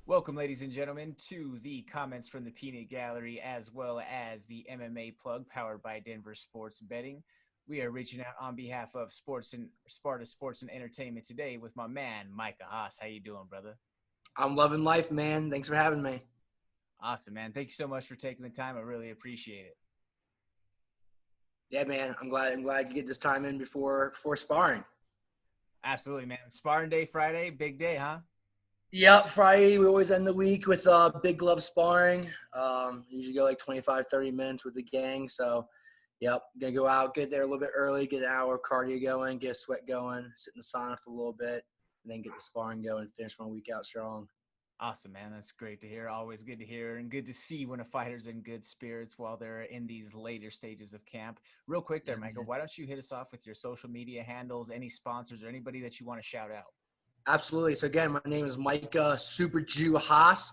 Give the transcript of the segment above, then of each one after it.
Welcome, ladies and gentlemen, to the Comments from the Peanut Gallery, as well as the MMA Plug, powered by Denver Sports Betting. We are reaching out on behalf of Sparta Sports and Entertainment today with my man, Micah Haas. How you doing, brother? I'm loving life, man. Thanks for having me. Awesome, man. Thank you so much for taking the time. I really appreciate it. Yeah, man. I'm glad you get this time in before sparring. Absolutely, man. Sparring day Friday, big day, huh? Yep, Friday we always end the week with big glove sparring. Usually go like 25, 30 minutes with the gang. So, yep, gonna go out, get there a little bit early, get an hour of cardio going, get a sweat going, sit in the sauna for a little bit, and then get the sparring going, finish my week out strong. Awesome, man. That's great to hear. Always good to hear and good to see when a fighter's in good spirits while they're in these later stages of camp. Real quick there, Michael, why don't you hit us off with your social media handles, any sponsors or anybody that you want to shout out? Absolutely. So again, my name is Micah Super Jew Haas.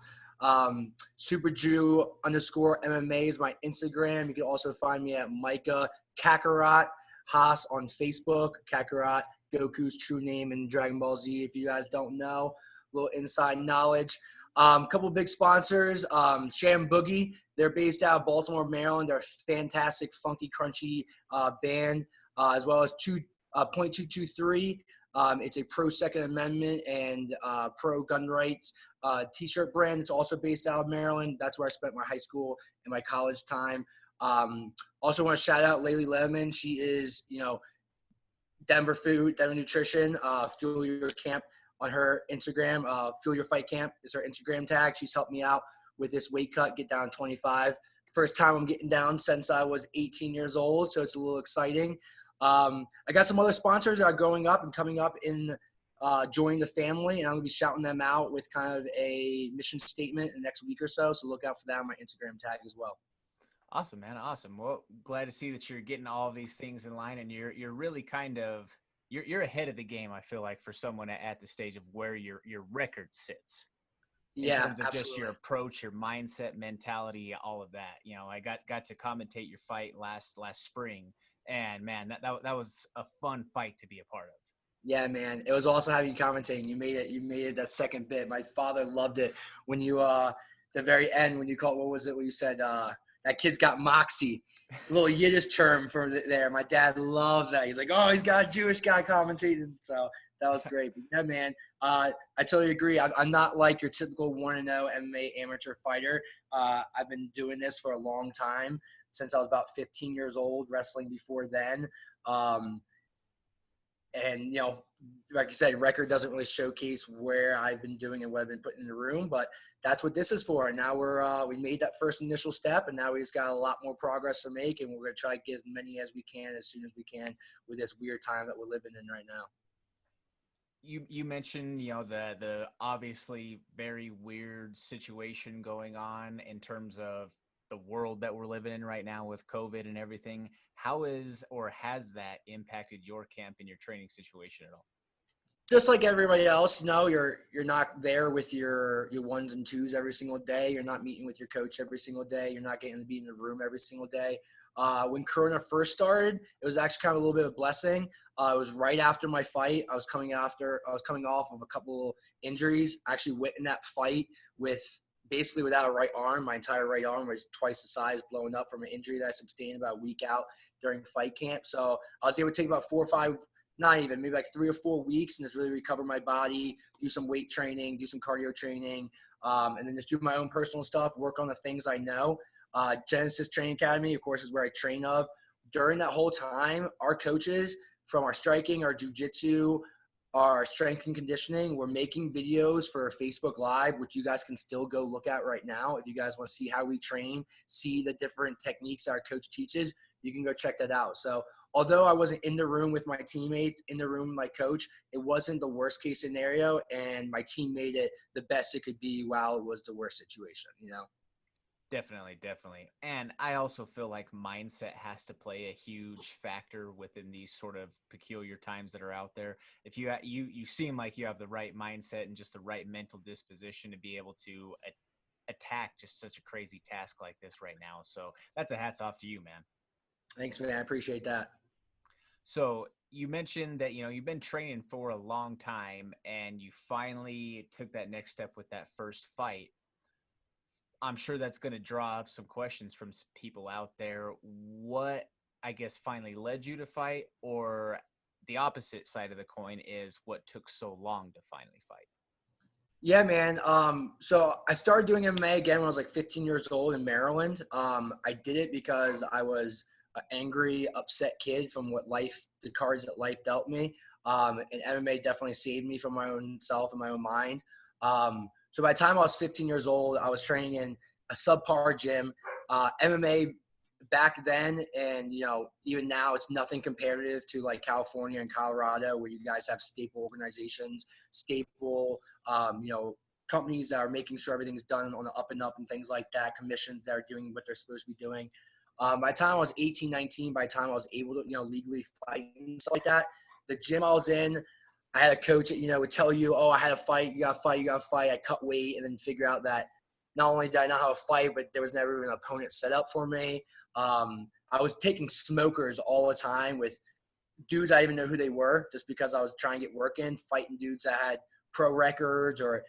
Super Jew _ MMA is my Instagram. You can also find me at Micah Kakarot Haas on Facebook. Kakarot, Goku's true name in Dragon Ball Z. If you guys don't know, a little inside knowledge. Couple big sponsors. Sham Boogie. They're based out of Baltimore, Maryland. They're a fantastic, funky, crunchy band, as well as .223. It's a pro Second Amendment and pro gun rights T-shirt brand. It's also based out of Maryland. That's where I spent my high school and my college time. Also want to shout out Laylee Lemon. She is, Denver food, Denver nutrition, Fuel Your Camp on her Instagram. Fuel Your Fight Camp is her Instagram tag. She's helped me out with this weight cut, get down 25. First time I'm getting down since I was 18 years old, so it's a little exciting. I got some other sponsors that are growing up and coming up in joining the family, and I'm going to be shouting them out with kind of a mission statement in the next week or so. So look out for that on my Instagram tag as well. Awesome, man. Awesome. Well, glad to see that you're getting all of these things in line, and you're really kind of you're ahead of the game. I feel like for someone at the stage of where your record sits. In terms of absolutely. Just your approach, your mindset, mentality, all of that. I got to commentate your fight last spring. And man, that was a fun fight to be a part of. Yeah, man. It was awesome having you commentating. You made it that second bit. My father loved it when you the very end when you called, what was it when you said that kid's got moxie. A little Yiddish term for there. My dad loved that. He's like, oh, he's got a Jewish guy commentating. So that was great. But yeah, man, I totally agree. I'm not like your typical 1-0 MMA amateur fighter. I've been doing this for a long time, since I was about 15 years old, wrestling before then. And, like you said, record doesn't really showcase where I've been doing and what I've been putting in the room, but that's what this is for. And now we made that first initial step, and now we just got a lot more progress to make, and we're going to try to get as many as we can as soon as we can with this weird time that we're living in right now. You mentioned, the obviously very weird situation going on in terms of the world that we're living in right now with COVID and everything. How is or has that impacted your camp and your training situation at all? Just like everybody else, you're not there with your ones and twos every single day. You're not meeting with your coach every single day. You're not getting to be in the room every single day. When Corona first started, it was actually kind of a little bit of a blessing. It was right after my fight. I was coming off of a couple injuries. I actually went in that fight basically without a right arm. My entire right arm was twice the size, blown up from an injury that I sustained about a week out during fight camp. So I was able to take about 4 or 5, not even, maybe like 3 or 4 weeks, and just really recover my body, do some weight training, do some cardio training, and then just do my own personal stuff, work on the things I know. Genesis Training Academy, of course, is where I train of. During that whole time, our coaches from our striking, our jiu-jitsu, our strength and conditioning, we're making videos for Facebook Live, which you guys can still go look at right now. If you guys want to see how we train, see the different techniques our coach teaches, you can go check that out. So although I wasn't in the room with my teammates, in the room with my coach, it wasn't the worst case scenario, and my team made it the best it could be while it was the worst situation, Definitely. And I also feel like mindset has to play a huge factor within these sort of peculiar times that are out there. If you seem like you have the right mindset and just the right mental disposition to be able to attack just such a crazy task like this right now. So that's a hats off to you, man. Thanks, man. I appreciate that. So you mentioned that, you've been training for a long time and you finally took that next step with that first fight. I'm sure that's going to draw up some questions from some people out there. What, I guess, finally led you to fight, or the opposite side of the coin is what took so long to finally fight? Yeah, man. So I started doing MMA again when I was like 15 years old in Maryland. I did it because I was an angry, upset kid from the cards that life dealt me. And MMA definitely saved me from my own self and my own mind. So by the time I was 15 years old, I was training in a subpar gym. MMA back then, and even now, it's nothing comparative to like California and Colorado, where you guys have staple organizations, staple companies that are making sure everything's done on the up and up and things like that, commissions that are doing what they're supposed to be doing. By the time I was 18, 19, by the time I was able to, legally fight and stuff like that, the gym I was in, I had a coach that, would tell you, oh, I had a fight, you got to fight, you got to fight. I cut weight and then figure out that not only did I not have a fight, but there was never even an opponent set up for me. I was taking smokers all the time with dudes I didn't even know who they were, just because I was trying to get work in, fighting dudes that had pro records or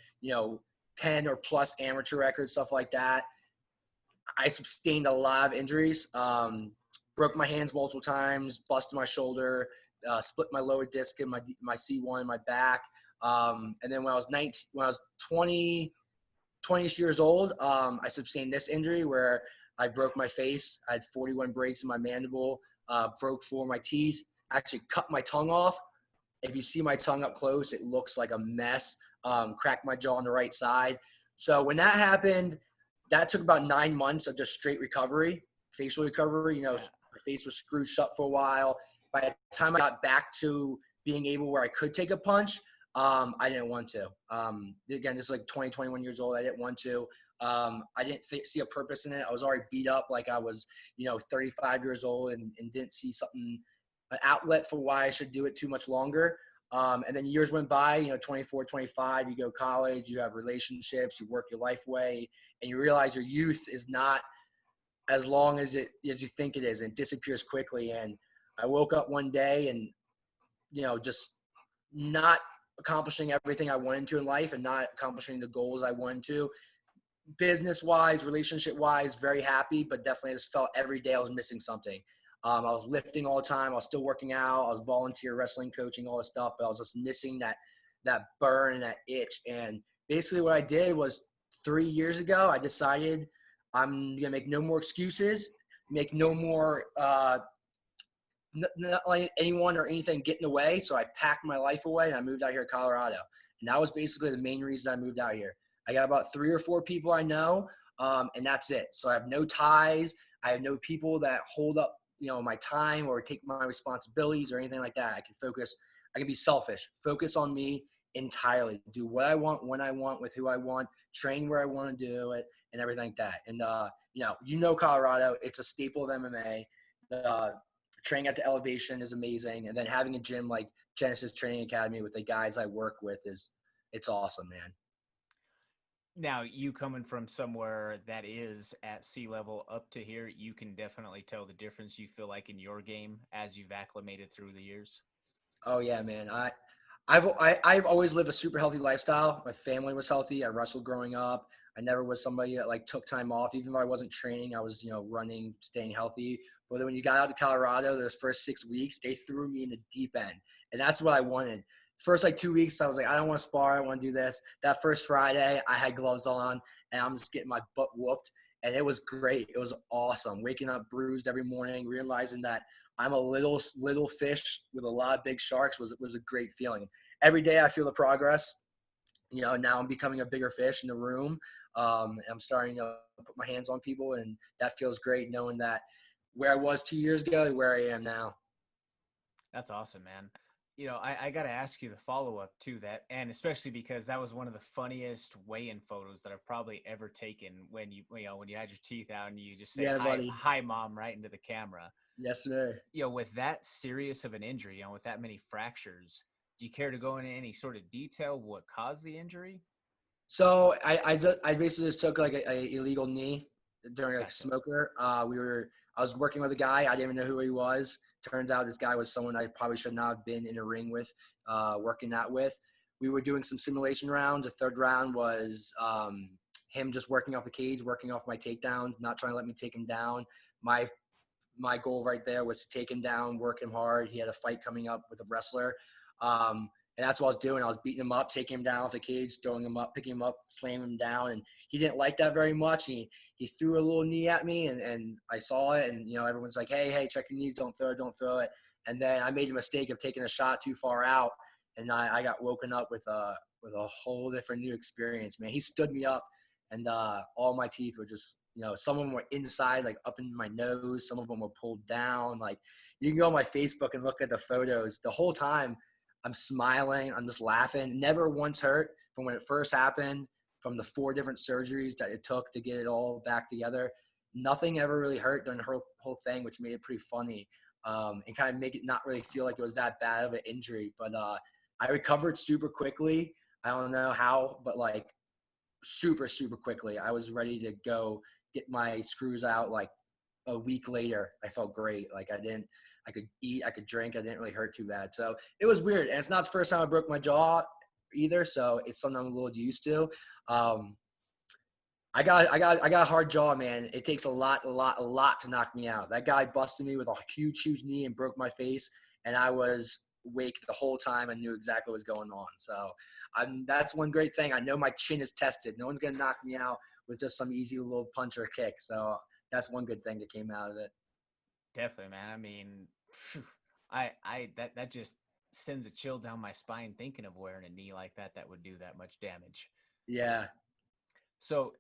10 or plus amateur records, stuff like that. I sustained a lot of injuries. Broke my hands multiple times, busted my shoulder, split my lower disc in my C1 in my back. And then when I was 20 years old, I sustained this injury where I broke my face. I had 41 breaks in my mandible, broke 4 of my teeth, actually cut my tongue off. If you see my tongue up close, it looks like a mess. Cracked my jaw on the right side. So when that happened, that took about 9 months of just straight recovery, facial recovery. My face was screwed shut for a while. By the time I got back to being able where I could take a punch, I didn't want to. Again, this is like 20, 21 years old. I didn't want to. I didn't see a purpose in it. I was already beat up like I was, 35 years old and didn't see an outlet for why I should do it too much longer. And then years went by, 24, 25, you go to college, you have relationships, you work your life away, and you realize your youth is not as long as you think it is, and it disappears quickly. And I woke up one day and, just not accomplishing everything I wanted to in life and not accomplishing the goals I wanted to. Business-wise, relationship-wise, very happy, but definitely just felt every day I was missing something. I was lifting all the time. I was still working out. I was volunteer wrestling, coaching, all this stuff, but I was just missing that burn and that itch. And basically what I did was 3 years ago, I decided I'm going to make no more excuses, make no more not letting anyone or anything get in the way. So I packed my life away and I moved out here to Colorado. And that was basically the main reason I moved out here. I got about 3 or 4 people I know, and that's it. So I have no ties. I have no people that hold up, my time or take my responsibilities or anything like that. I can focus. I can be selfish, focus on me entirely, do what I want, when I want, with who I want, train where I want to do it, and everything like that. And, Colorado, it's a staple of MMA. Training at the elevation is amazing. And then having a gym like Genesis Training Academy with the guys I work with it's awesome, man. Now, you coming from somewhere that is at sea level up to here, you can definitely tell the difference you feel like in your game as you've acclimated through the years. Oh yeah, man. I've always lived a super healthy lifestyle. My family was healthy. I wrestled growing up. I never was somebody that like took time off. Even though I wasn't training, I was, running, staying healthy. But then when you got out to Colorado, those first 6 weeks, they threw me in the deep end. And that's what I wanted. First 2 weeks, I was like, I don't want to spar. I want to do this. That first Friday, I had gloves on and I'm just getting my butt whooped. And it was great. It was awesome. Waking up bruised every morning, realizing that I'm a little fish with a lot of big sharks was a great feeling. Every day I feel the progress. Now I'm becoming a bigger fish in the room. I'm starting to put my hands on people, and that feels great knowing that where I was 2 years ago to where I am now. That's awesome, man. I got to ask you the follow-up to that, and especially because that was one of the funniest weigh-in photos that I've probably ever taken when you had your teeth out and you just say, Yeah, hi, buddy. hi, Mom, right into the camera. Yes, sir. With that serious of an injury, with that many fractures, do you care to go into any sort of detail what caused the injury? So I basically just took like a illegal knee during like a Gotcha. smoker. I was working with a guy. I didn't even know who he was. Turns out this guy was someone I probably should not have been in a ring with, working that with. We were doing some simulation rounds. The third round was him just working off the cage, working off my takedowns, not trying to let me take him down. My my goal right there was to take him down, work him hard. He had a fight coming up with a wrestler. And that's what I was doing. I was beating him up, taking him down off the cage, throwing him up, picking him up, slamming him down. And he didn't like that very much. He threw a little knee at me, and I saw it. And, everyone's like, hey, check your knees. Don't throw it. And then I made the mistake of taking a shot too far out. And I got woken up with a whole different new experience, man. He stood me up, and all my teeth were just, some of them were inside, like up in my nose. Some of them were pulled down. Like, you can go on my Facebook and look at the photos. The whole time I'm smiling, I'm just laughing. Never once hurt from when it first happened, from the 4 different surgeries that it took to get it all back together. Nothing ever really hurt during the whole thing, which made it pretty funny, and kind of make it not really feel like it was that bad of an injury. But I recovered super quickly. I don't know how, but like super, super quickly. I was ready to go get my screws out like a week later. I felt great. Like I could eat, I could drink. I didn't really hurt too bad. So it was weird. And it's not the first time I broke my jaw either. So it's something I'm a little used to. Um, I got a hard jaw, man. It takes a lot to knock me out. That guy busted me with a huge knee and broke my face. And I was awake the whole time. I knew exactly what was going on. So that's one great thing. I know my chin is tested. No one's going to knock me out with just some easy little punch or kick. So that's one good thing that came out of it. Definitely, man. I mean, that just sends a chill down my spine thinking of wearing a knee like that would do that much damage. Yeah. So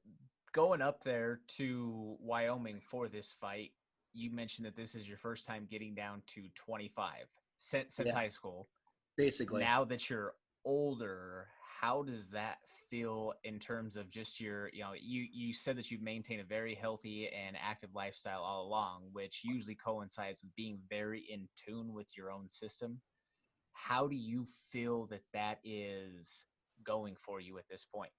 going up there to Wyoming for this fight, you mentioned that this is your first time getting down to 25 since Yeah. high school. Basically. Now that you're older, how does that feel in terms of just your, you said that you've maintained a very healthy and active lifestyle all along, which usually coincides with being very in tune with your own system. How do you feel that is going for you at this point?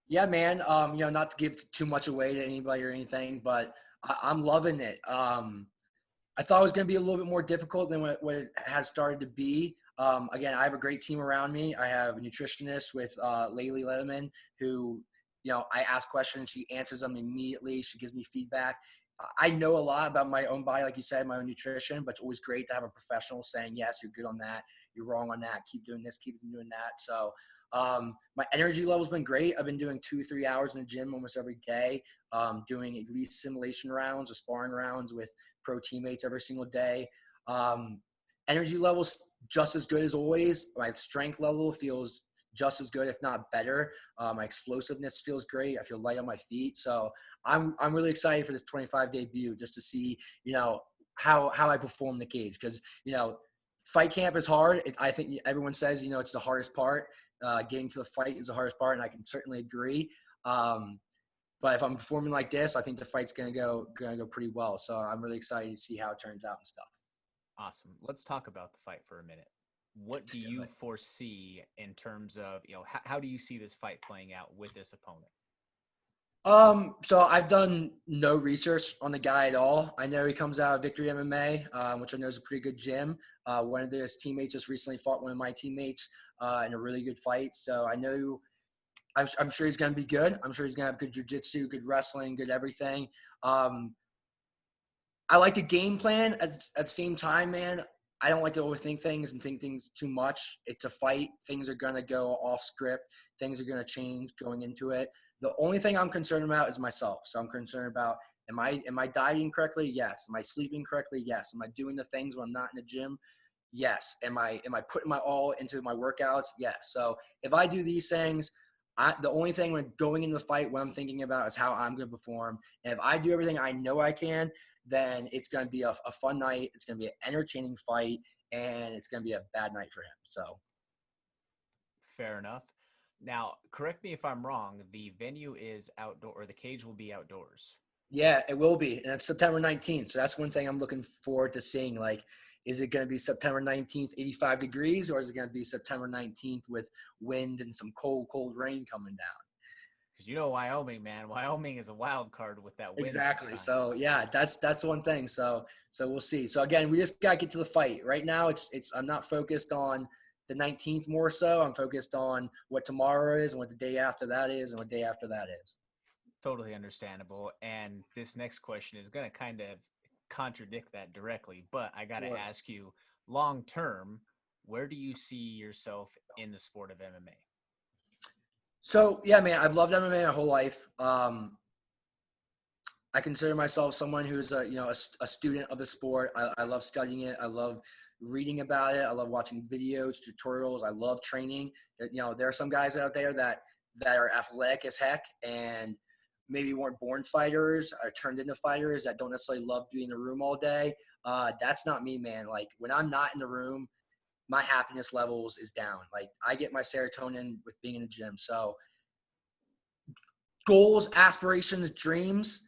Yeah, man. Not to give too much away to anybody or anything, but I'm loving it. I thought it was going to be a little bit more difficult than what it has started to be. Again, I have a great team around me. I have a nutritionist with Laylee Letterman who, I ask questions. She answers them immediately. She gives me feedback. I know a lot about my own body, like you said, my own nutrition, but it's always great to have a professional saying, yes, you're good on that. You're wrong on that. Keep doing this, keep doing that. So my energy level's been great. I've been doing 2-3 hours in the gym almost every day, doing at least simulation rounds or sparring rounds with pro teammates every single day. Energy level's just as good as always. My strength level feels just as good, if not better. My explosiveness feels great. I feel light on my feet. So I'm really excited for this 25 debut just to see, how I perform in the cage. Because, fight camp is hard. I think everyone says, it's the hardest part. Getting to the fight is the hardest part, and I can certainly agree. But if I'm performing like this, I think the fight's gonna go pretty well. So I'm really excited to see how it turns out and stuff. Awesome. Let's talk about the fight for a minute. What Let's do do you it. foresee in terms of, how do you see this fight playing out with this opponent? So I've done no research on the guy at all. I know he comes out of Victory MMA, which I know is a pretty good gym. One of his teammates just recently fought one of my teammates in a really good fight. So I know I'm sure he's going to be good. I'm sure he's going to have good jiu-jitsu, good wrestling, good everything. I like the game plan at the same time, man. I don't like to overthink things and think things too much. It's a fight. Things are going to go off script. Things are going to change going into it. The only thing I'm concerned about is myself. So I'm concerned about, am I dieting correctly? Yes. Am I sleeping correctly? Yes. Am I doing the things when I'm not in the gym? Yes. Am I putting my all into my workouts? Yes. So if I do these things, the only thing when going into the fight, what I'm thinking about is how I'm going to perform. And if I do everything I know I can, then it's going to be a fun night. It's going to be an entertaining fight, and it's going to be a bad night for him. So Fair enough. Now, correct me if I'm wrong, the venue is outdoor, or the cage will be outdoors. yeah, it will be. And it's September 19th. So that's one thing I'm looking forward to seeing. Like, is it going to be September 19th, 85 degrees, or is it going to be September 19th with wind and some cold rain coming down? Because you know Wyoming, man. Wyoming is a wild card with that wind Exactly. sometimes. So yeah, that's one thing. So we'll see. So again, we just gotta get to the fight. Right now, it's I'm not focused on the 19th more so. I'm focused on what tomorrow is and what the day after that is and what day after that is. Totally understandable. And this next question is going to kind of contradict that directly, but I got to Sure. ask you, long term, where do you see yourself in the sport of MMA? So yeah, man, I've loved MMA my whole life. I consider myself someone who's a student of the sport. I love studying it. I love reading about it. I love watching videos, tutorials. I love training. There are some guys out there that are athletic as heck and maybe weren't born fighters or turned into fighters that don't necessarily love being in the room all day. That's not me, man. Like when I'm not in the room, my happiness levels is down. Like I get my serotonin with being in the gym. So goals, aspirations, dreams,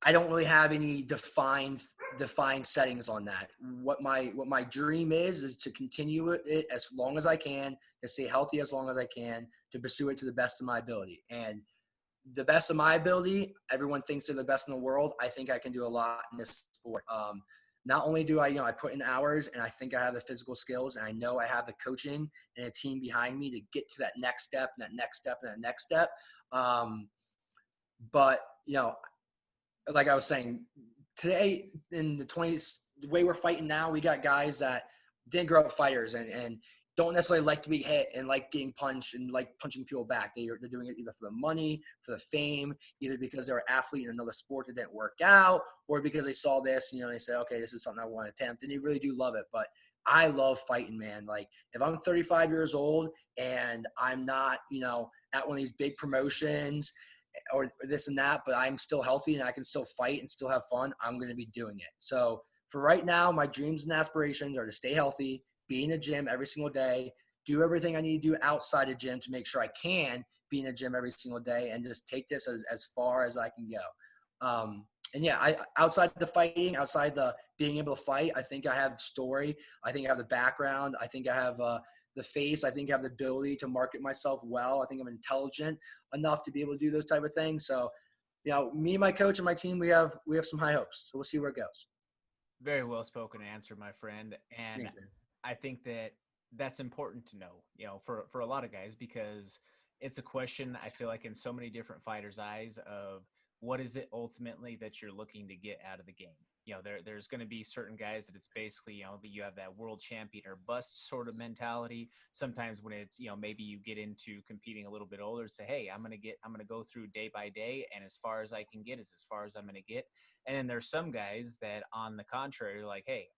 I don't really have any defined settings on that. What my dream is to continue it as long as I can, to stay healthy as long as I can, to pursue it to the best of my ability. And the best of my ability, everyone thinks they're the best in the world. I think I can do a lot in this sport. Not only do I put in hours and I think I have the physical skills and I know I have the coaching and a team behind me to get to that next step and that next step and that next step. Um, but like I was saying, today in the 20s, the way we're fighting now, we got guys that didn't grow up fighters and don't necessarily like to be hit and like getting punched and like punching people back. They're doing it either for the money, for the fame, either because they're an athlete in another sport that didn't work out, or because they saw this, and they said, okay, this is something I want to attempt. And they really do love it. But I love fighting, man. Like if I'm 35 years old and I'm not, at one of these big promotions or this and that, but I'm still healthy and I can still fight and still have fun, I'm going to be doing it. So for right now, my dreams and aspirations are to stay healthy, be in the gym every single day, do everything I need to do outside the gym to make sure I can be in the gym every single day and just take this as far as I can go. And yeah, outside the fighting, outside the being able to fight, I think I have the story. I think I have the background. I think I have the face. I think I have the ability to market myself well. I think I'm intelligent enough to be able to do those type of things. So, me and my coach and my team, we have some high hopes. So we'll see where it goes. Very well spoken answer, my friend. And Thanks, man. I think that that's important to know, for a lot of guys, because it's a question I feel like in so many different fighters' eyes of what is it ultimately that you're looking to get out of the game. There's going to be certain guys that it's basically, that you have that world champion or bust sort of mentality. Sometimes when it's, maybe you get into competing a little bit older, say, hey, I'm going to go through day by day. And as far as I can get is as far as I'm going to get. And then there's some guys that on the contrary are like, hey,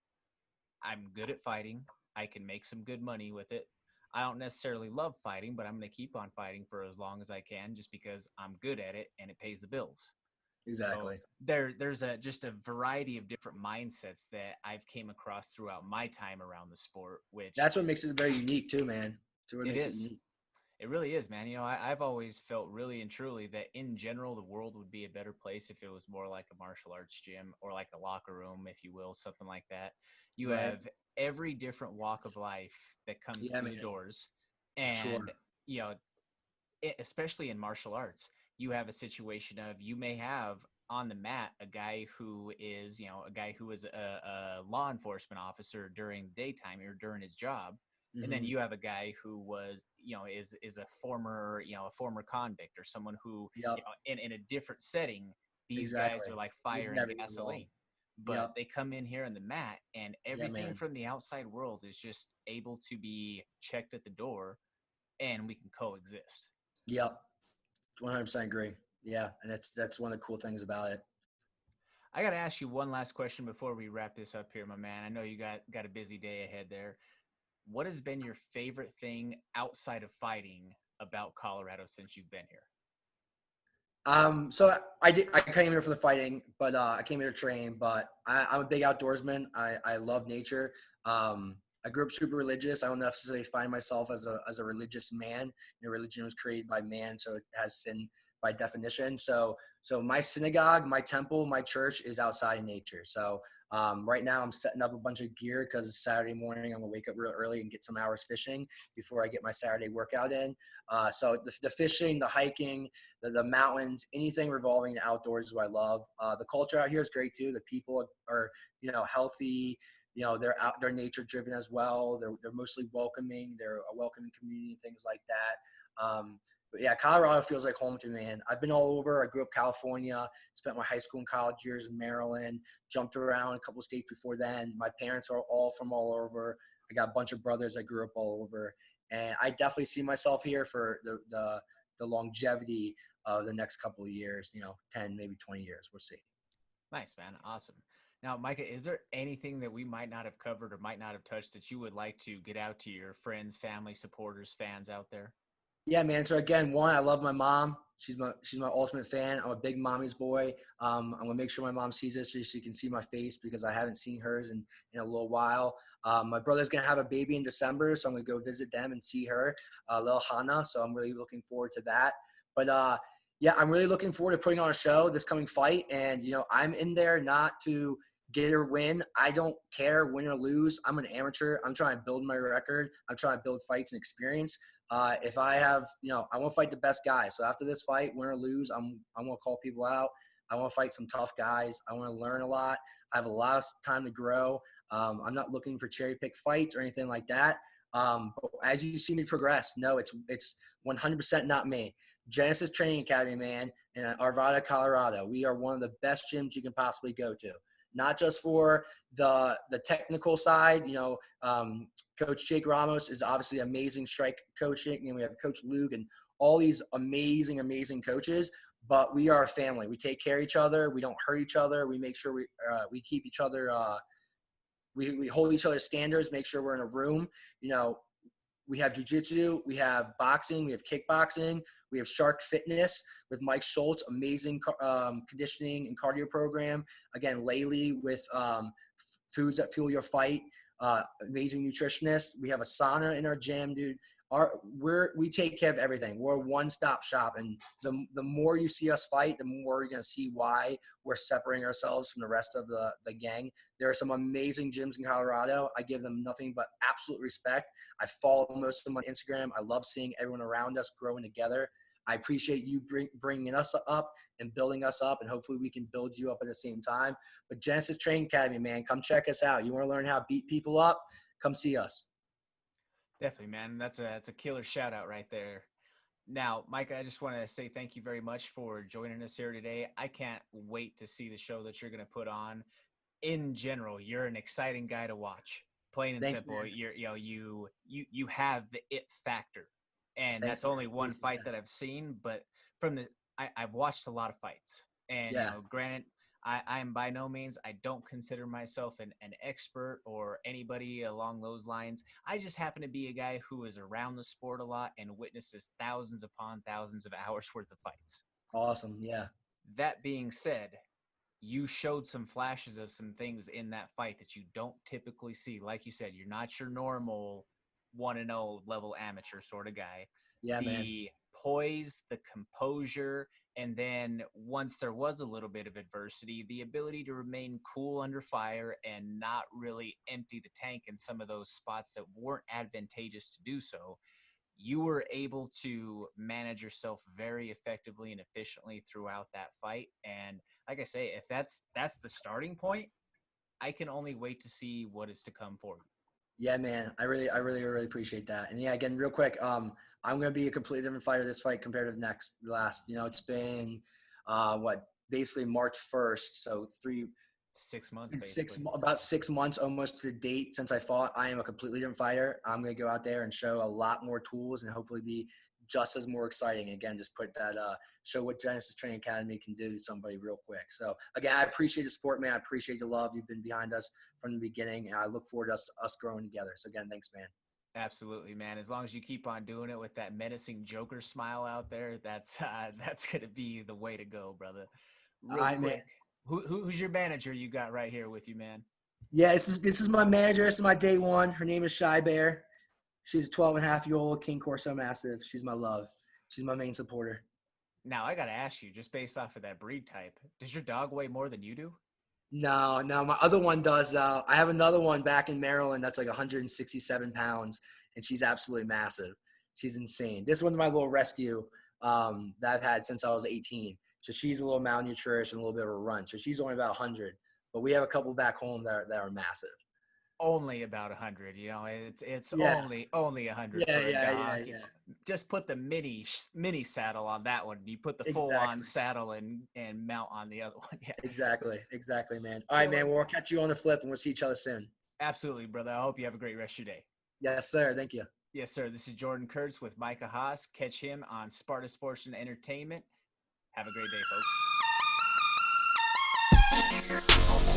I'm good at fighting. I can make some good money with it. I don't necessarily love fighting, but I'm going to keep on fighting for as long as I can just because I'm good at it and it pays the bills. So Exactly. there's just a variety of different mindsets that I've came across throughout my time around the sport, which That's what makes it very unique too, man. That's what it makes it is. unique. It really is, man. I've always felt really and truly that in general, the world would be a better place if it was more like a martial arts gym or like a locker room, if you will, something like that. You Right. have every different walk of life that comes Yeah, through the man. doors. Sure. And, especially in martial arts, you have a situation of you may have on the mat a guy who is, a law enforcement officer during the daytime or during his job, and then Hmm. you have a guy who was, is a former convict or someone who, Yep. in a different setting, these guys Exactly. are like You'd fire and never get along. gasoline. But Yep. they come in here in the mat and Yeah, everything man. from the outside world is just able to be checked at the door and we can coexist. Yep. 100% agree. Yeah, and that's one of the cool things about it. I got to ask you one last question before we wrap this up here, my man. I know you got a busy day ahead there. What has been your favorite thing outside of fighting about Colorado since you've been here? So I came here for the fighting, but I came here to train. But I'm a big outdoorsman. I love nature. I grew up super religious. I don't necessarily find myself as a religious man. Religion was created by man, so it has sin by definition. So my synagogue, my temple, my church is outside in nature. So Right now, I'm setting up a bunch of gear because Saturday morning I'm gonna wake up real early and get some hours fishing before I get my Saturday workout in. So the fishing, the hiking, the mountains, anything revolving the outdoors is what I love. The culture out here is great too. The people are healthy. They're nature driven as well. They're mostly welcoming. They're a welcoming community, things like that. But yeah, Colorado feels like home to me, man. I've been all over. I grew up California, spent my high school and college years in Maryland, jumped around a couple of states before then. My parents are all from all over. I got a bunch of brothers that grew up all over. And I definitely see myself here for the longevity of the next couple of years, 10, maybe 20 years. We'll see. Nice, man. Awesome. Now, Micah, is there anything that we might not have covered or might not have touched that you would like to get out to your friends, family, supporters, fans out there? Yeah, man. So again, one, I love my mom. She's my ultimate fan. I'm a big mommy's boy. I'm gonna make sure my mom sees this so she can see my face because I haven't seen hers in a little while. My brother's gonna have a baby in December, so I'm gonna go visit them and see her, little Hannah. So I'm really looking forward to that. But yeah, I'm really looking forward to putting on a show this coming fight, and I'm in there not to get or win. I don't care win or lose. I'm an amateur. I'm trying to build my record. I'm trying to build fights and experience. If I have, I want to fight the best guys. So after this fight, win or lose, I'm going to call people out. I want to fight some tough guys. I want to learn a lot. I have a lot of time to grow. I'm not looking for cherry pick fights or anything like that. But as you see me progress, no, it's 100% not me. Genesis Training Academy, man, in Arvada, Colorado. We are one of the best gyms you can possibly go to. Not just for the technical side, Coach Jake Ramos is obviously amazing strike coaching, and we have Coach Luke and all these amazing, amazing coaches. But we are a family. We take care of each other. We don't hurt each other. We make sure we keep each other. We hold each other's standards. Make sure we're in a room. We have jiu-jitsu, we have boxing, we have kickboxing, we have Shark Fitness with Mike Schultz, amazing conditioning and cardio program. Again, Laylee with foods that fuel your fight, amazing nutritionist. We have a sauna in our gym, dude. We take care of everything. We're a one-stop shop, and the more you see us fight, the more you're gonna see why we're separating ourselves from the rest of the gang. There are some amazing gyms in Colorado. I give them nothing but absolute respect. I follow most of them on Instagram. I love seeing everyone around us growing together. I appreciate you bringing us up and building us up, and hopefully we can build you up at the same time. But Genesis Training Academy, man, come check us out. You want to learn how to beat people up? Come see us. Definitely, man. That's a killer shout out right there. Now, Micah, I just want to say thank you very much for joining us here today. I can't wait to see the show that you're going to put on. In general, you're an exciting guy to watch. Plain and Thanks, simple, man. you have the it factor, and Thanks, that's only man. one fight that I've seen. But I've watched a lot of fights, and Yeah. granted, I'm by no means, I don't consider myself an expert or anybody along those lines. I just happen to be a guy who is around the sport a lot and witnesses thousands upon thousands of hours worth of fights. Awesome. Yeah. That being said, you showed some flashes of some things in that fight that you don't typically see. Like you said, you're not your normal 1-0 level amateur sort of guy. Yeah, man. The poise, the composure, and then once there was a little bit of adversity, the ability to remain cool under fire and not really empty the tank in some of those spots that weren't advantageous to do so. You were able to manage yourself very effectively and efficiently throughout that fight. And like I say, if that's the starting point, I can only wait to see what is to come for you. Yeah, man. I really appreciate that. And yeah, again, real quick, I'm gonna be a completely different fighter this fight compared to the last. It's been basically March 1st, so 6 months, about 6 months almost to date since I fought. I am a completely different fighter. I'm gonna go out there and show a lot more tools and hopefully be just as more exciting. Again, just put that show what Genesis Training Academy can do to somebody real quick. So again, I appreciate the support, man. I appreciate the love. You've been behind us from the beginning, and I look forward to us growing together. So again, thanks, man. Absolutely, man. As long as you keep on doing it with that menacing Joker smile out there, that's gonna be the way to go, brother. All Real right, man. quick, who's your manager you got right here with you, man? Yeah, this is my manager. This is my day one. Her name is Shy Bear. She's a 12-and-a-half-year-old King Corso Mastiff. She's my love. She's my main supporter. Now I gotta ask you, just based off of that breed type, does your dog weigh more than you do? No, no. My other one does. I have another one back in Maryland that's like 167 pounds, and she's absolutely massive. She's insane. This one's my little rescue that I've had since I was 18. So she's a little malnourished and a little bit of a runt. So she's only about 100. But we have a couple back home that are massive. Only about 100, it's Yeah, only 100 yeah, for a yeah, yeah, dog. yeah. Just put the mini saddle on that one. You put the full on Exactly, saddle and mount on the other one. Yeah. exactly, man. All right, Well, man. We'll catch you on the flip, and we'll see each other soon. absolutely, brother. I hope you have a great rest of your day. Yes, sir. Thank you. Yes, sir. This is Jordan Kurtz with Micah Haas. Catch him on Sparta Sports and Entertainment. Have a great day, folks.